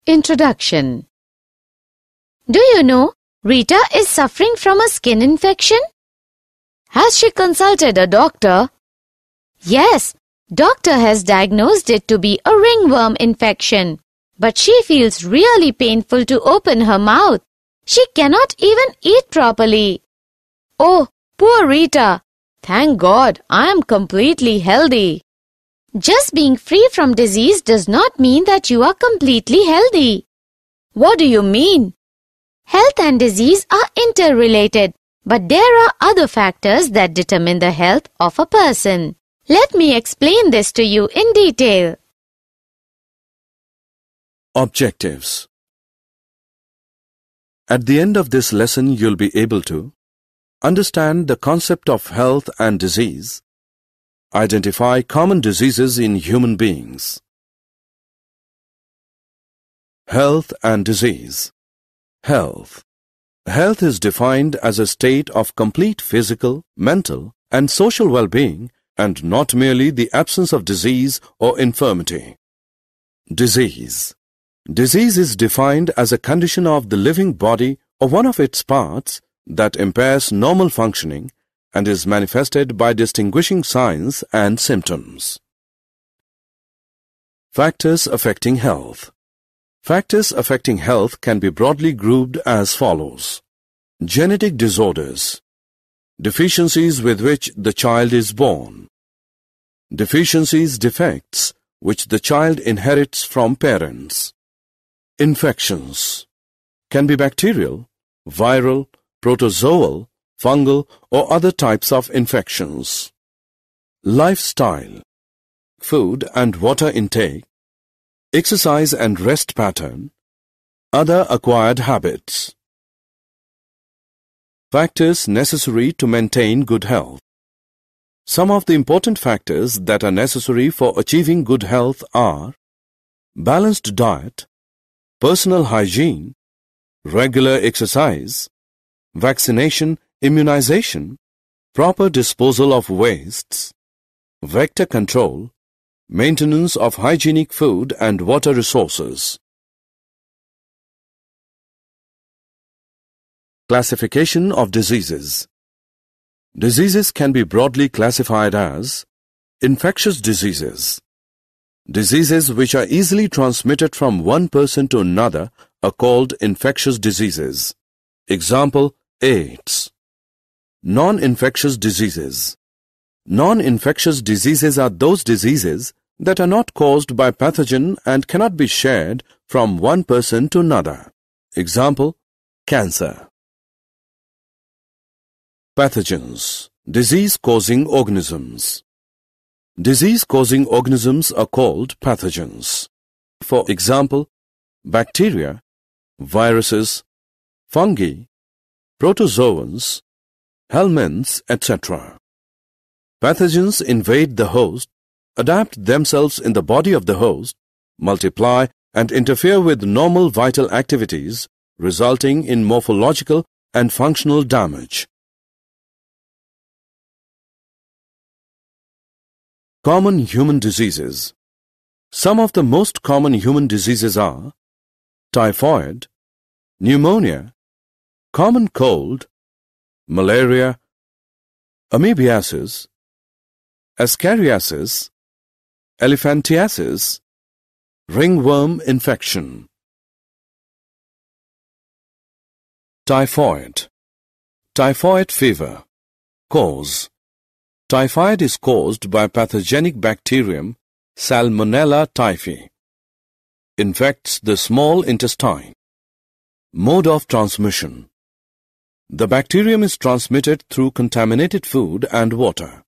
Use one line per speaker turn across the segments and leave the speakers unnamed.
Introduction. Do you know Rita is suffering from a skin infection? Has she consulted a doctor? Yes, doctor has diagnosed it to be a ringworm infection. But she feels really painful to open her mouth. She cannot even eat properly. Oh, poor Rita. Thank God I am completely healthy. Just being free from disease does not mean that you are completely healthy. What do you mean? Health and disease are interrelated, but there are other factors that determine the health of a person. Let me explain this to you in detail.
Objectives. At the end of this lesson, you'll be able to understand the concept of health and disease, identify common diseases in human beings. Health and disease. Health. Health is defined as a state of complete physical, mental, and social well-being, and not merely the absence of disease or infirmity. Disease. Disease is defined as a condition of the living body or one of its parts that impairs normal functioning and is manifested by distinguishing signs and symptoms. Factors affecting health. Factors affecting health can be broadly grouped as follows. Genetic disorders. Deficiencies with which the child is born. Deficiencies, defects, which the child inherits from parents. Infections. Can be bacterial, viral, protozoal, fungal, or other types of infections. Lifestyle. Food and water intake, exercise and rest pattern, other acquired habits. Factors necessary to maintain good health. Some of the important factors that are necessary for achieving good health are balanced diet, personal hygiene, regular exercise, vaccination, immunization, proper disposal of wastes, vector control, maintenance of hygienic food and water resources. Classification of diseases. Diseases can be broadly classified as infectious diseases. Diseases which are easily transmitted from one person to another are called infectious diseases. Example, AIDS. Non-infectious diseases. Non-infectious diseases are those diseases that are not caused by pathogen and cannot be shared from one person to another. Example, cancer. Pathogens. Disease-causing organisms. Disease-causing organisms are called pathogens. For example, bacteria, viruses, fungi, protozoans, helminths, etc. Pathogens invade the host, adapt themselves in the body of the host, multiply and interfere with normal vital activities, resulting in morphological and functional damage. Common human diseases. Some of the most common human diseases are typhoid, pneumonia, common cold, malaria, amoebiasis, ascariasis, elephantiasis, ringworm infection. Typhoid. Typhoid fever. Cause. Typhoid is caused by pathogenic bacterium Salmonella typhi. Infects the small intestine. Mode of transmission. The bacterium is transmitted through contaminated food and water.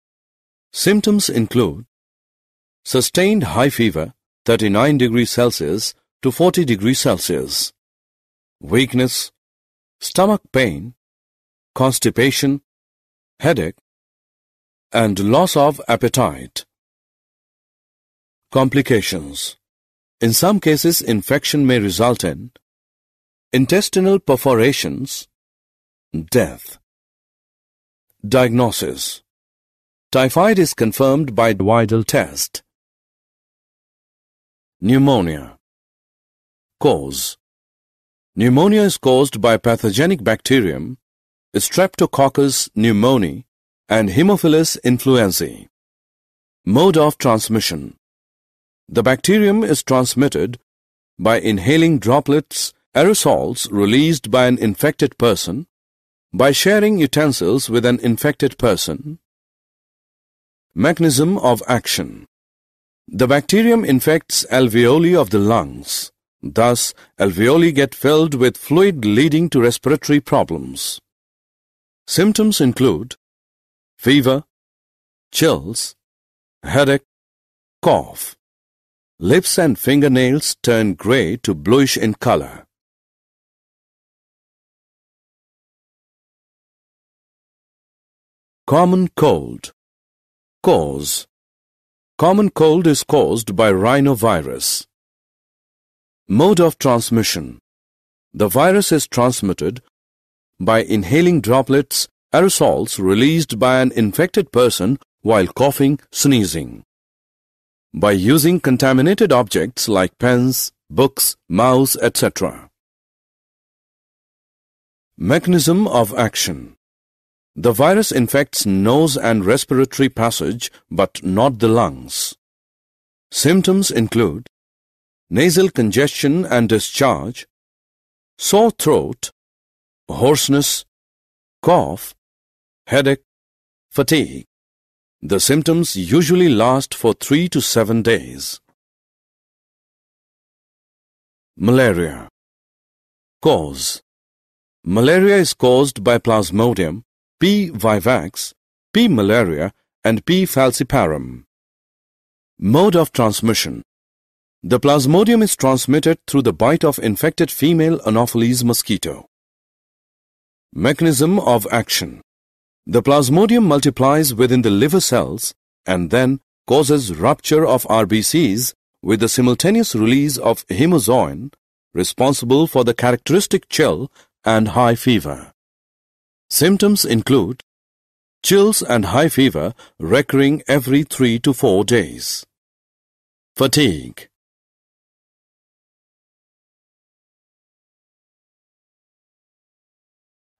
Symptoms include sustained high fever 39 degrees Celsius to 40 degrees Celsius, weakness, stomach pain, constipation, headache, and loss of appetite. Complications. In some cases, infection may result in intestinal perforations, death. Diagnosis. Typhoid is confirmed by Widal test. Pneumonia. Cause. Pneumonia is caused by pathogenic bacterium Streptococcus pneumoniae and Haemophilus influenzae. Mode of transmission. The bacterium is transmitted by inhaling droplets, aerosols released by an infected person, by sharing utensils with an infected person. Mechanism of action. The bacterium infects alveoli of the lungs. Thus, alveoli get filled with fluid leading to respiratory problems. Symptoms include fever, chills, headache, cough. Lips and fingernails turn gray to bluish in color. Common cold. Cause. Common cold is caused by rhinovirus. Mode of transmission. The virus is transmitted by inhaling droplets, aerosols released by an infected person while coughing, sneezing. By using contaminated objects like pens, books, mouse, etc. Mechanism of action. The virus infects nose and respiratory passage but not the lungs. Symptoms include nasal congestion and discharge, sore throat, hoarseness, cough, headache, fatigue. The symptoms usually last for 3 to 7 days. Malaria. Cause. Malaria is caused by Plasmodium, P. vivax, P. malaria, and P. falciparum. Mode of transmission. The Plasmodium is transmitted through the bite of infected female Anopheles mosquito. Mechanism of action. The Plasmodium multiplies within the liver cells and then causes rupture of RBCs with the simultaneous release of hemozoin, responsible for the characteristic chill and high fever. Symptoms include chills and high fever recurring every 3 to 4 days. Fatigue.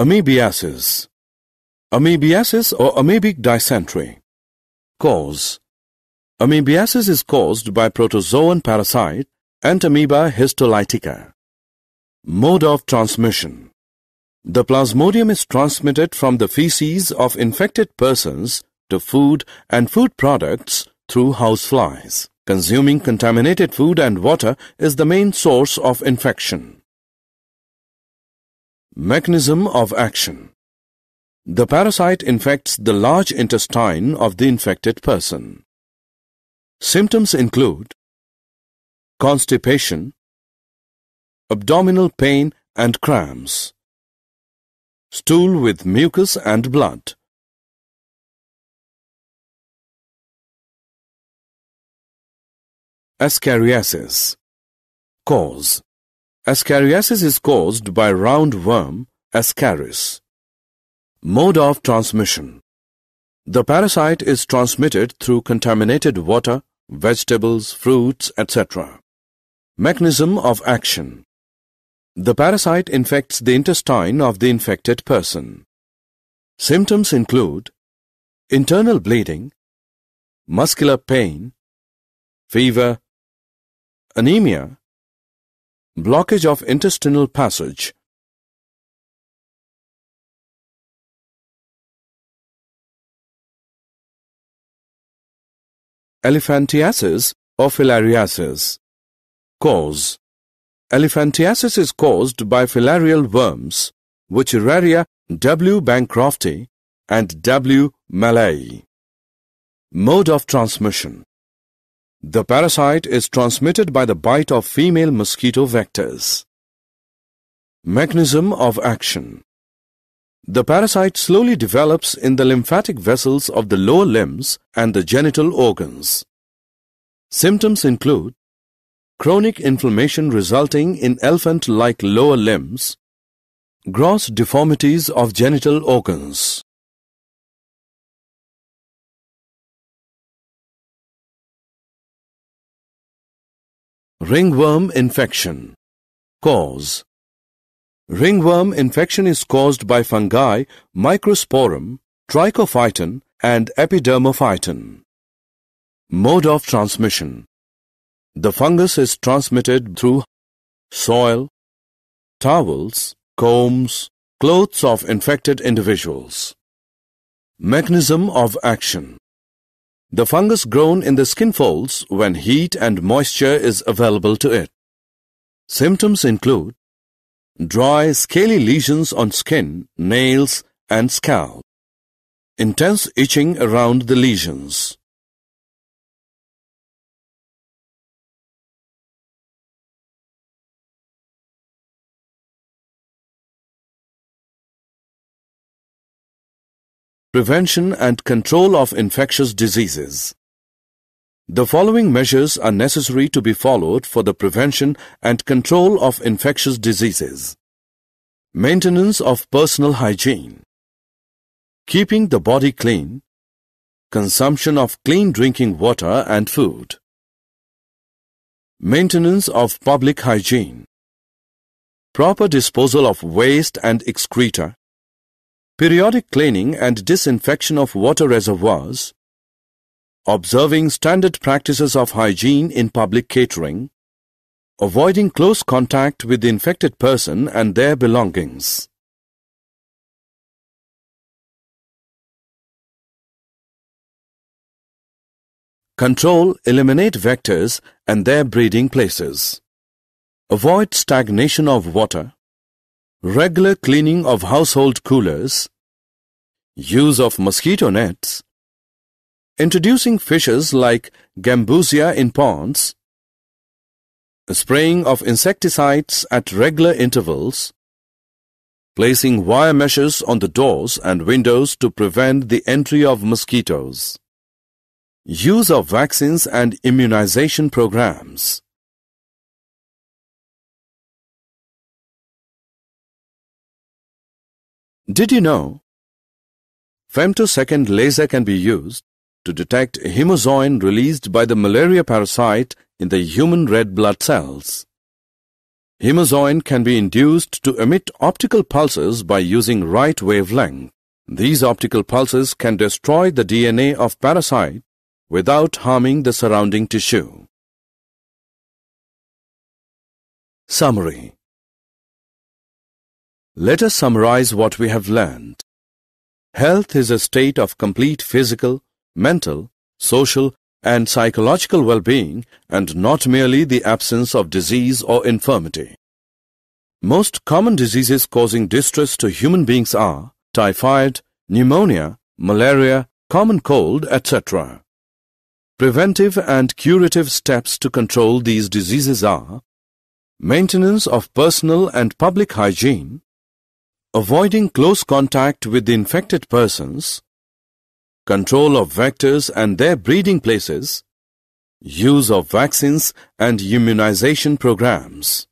Amoebiasis. Amoebiasis or amoebic dysentery. Cause. Amoebiasis is caused by protozoan parasite Entamoeba histolytica. Mode of transmission. The Plasmodium is transmitted from the feces of infected persons to food and food products through houseflies. Consuming contaminated food and water is the main source of infection. Mechanism of action. The parasite infects the large intestine of the infected person. Symptoms include constipation, abdominal pain and cramps, stool with mucus and blood. Ascariasis. Cause. Ascariasis is caused by roundworm Ascaris. Mode of transmission. The parasite is transmitted through contaminated water, vegetables, fruits, etc. Mechanism of action. The parasite infects the intestine of the infected person. Symptoms include internal bleeding, muscular pain, fever, anemia, blockage of intestinal passage. Elephantiasis or filariasis. Cause. Elephantiasis is caused by filarial worms, Wuchereria W. bancrofti and W. malayi. Mode of transmission. The parasite is transmitted by the bite of female mosquito vectors. Mechanism of action. The parasite slowly develops in the lymphatic vessels of the lower limbs and the genital organs. Symptoms include chronic inflammation resulting in elephant-like lower limbs, gross deformities of genital organs. Ringworm infection. Cause. Ringworm infection is caused by fungi Microsporum, Trichophyton and Epidermophyton. Mode of transmission. The fungus is transmitted through soil, towels, combs, clothes of infected individuals. Mechanism of action. The fungus grows in the skin folds when heat and moisture is available to it. Symptoms include dry, scaly lesions on skin, nails, and scalp. Intense itching around the lesions. Prevention and control of infectious diseases. The following measures are necessary to be followed for the prevention and control of infectious diseases. Maintenance of personal hygiene. Keeping the body clean. Consumption of clean drinking water and food. Maintenance of public hygiene. Proper disposal of waste and excreta. Periodic cleaning and disinfection of water reservoirs. Observing standard practices of hygiene in public catering. Avoiding close contact with the infected person and their belongings. Control, eliminate vectors and their breeding places. Avoid stagnation of water. Regular cleaning of household coolers. Use of mosquito nets. Introducing fishes like gambusia in ponds. Spraying of insecticides at regular intervals. Placing wire meshes on the doors and windows to prevent the entry of mosquitoes. Use of vaccines and immunization programs. Did you know? Femtosecond laser can be used to detect hemozoin released by the malaria parasite in the human red blood cells. Hemozoin can be induced to emit optical pulses by using right wavelength. These optical pulses can destroy the DNA of parasite without harming the surrounding tissue. Summary. Let us summarize what we have learned. Health is a state of complete physical, mental, social, and psychological well-being and not merely the absence of disease or infirmity. Most common diseases causing distress to human beings are typhoid, pneumonia, malaria, common cold, etc. Preventive and curative steps to control these diseases are maintenance of personal and public hygiene, avoiding close contact with the infected persons, control of vectors and their breeding places, use of vaccines and immunization programs.